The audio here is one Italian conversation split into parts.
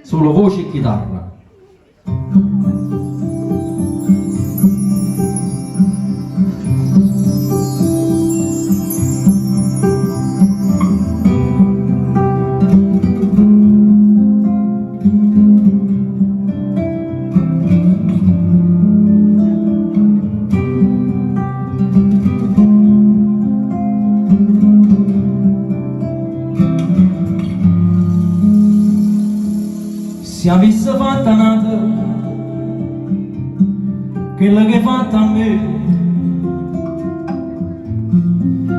solo voce e chitarra. Se avesse fatta nata quella che hai fatta a me,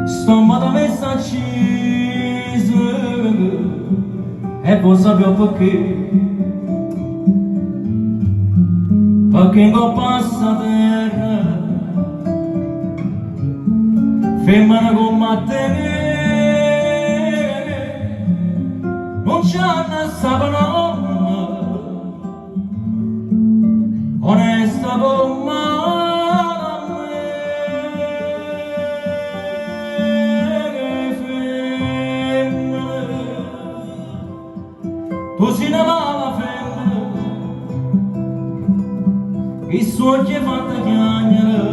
stomaco messa accesa e poi sappiamo perché non passa terra femmina come te non c'hanno sapano onesta come femmina, tu sei una mala femmina, che sogni fatta chiagnere,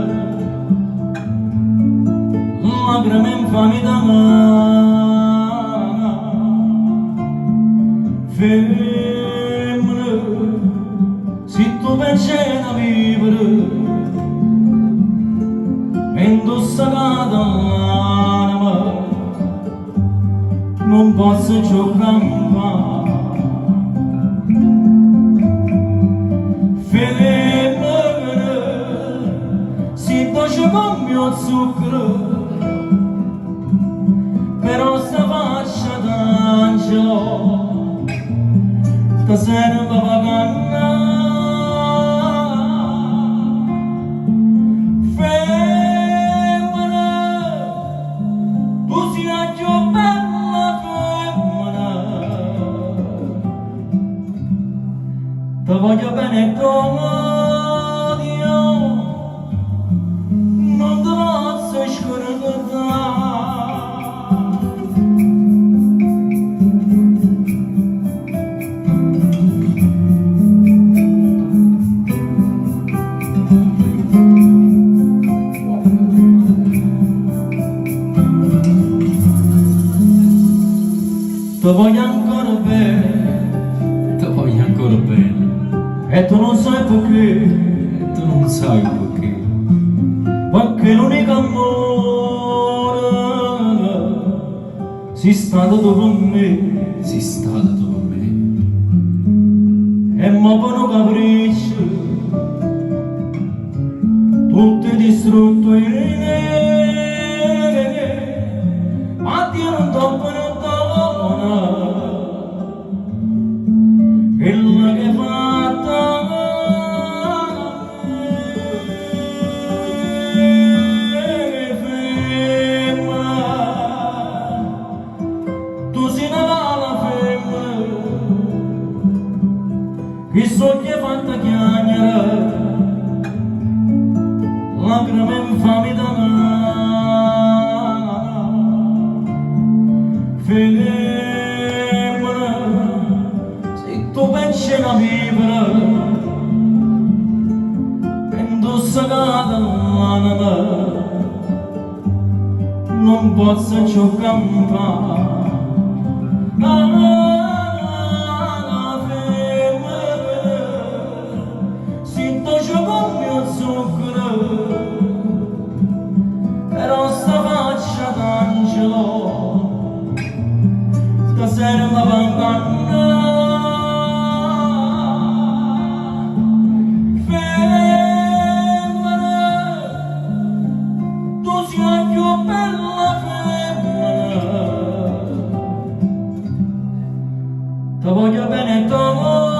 lacrime infami da mano, femmina, se tu pensi a vivere e indossata l'anima non posso giocare femmina si dolce con mio zucchero però sta faccia d'angelo sta serve vagana ti voglio bene come odio, non ti posso scordare. Ti voglio ancora bene, Ti voglio ancora bene. e tu non sai perché, Tu non sai perché. perché l'unico amore sei stato tu per me Sei stata tu con me. e mo per un capriccio tutto è distrutto in me ma Dio non tocca né dona quella che fa che sogni fatta chiagnere lacrime infami da mano femmina se tu pensi a vivere indossata l'anima non posso giocare però sta faccia d'angelo sta serve a vangana femmina tu sei la più bella femmina ti voglio bene t'amo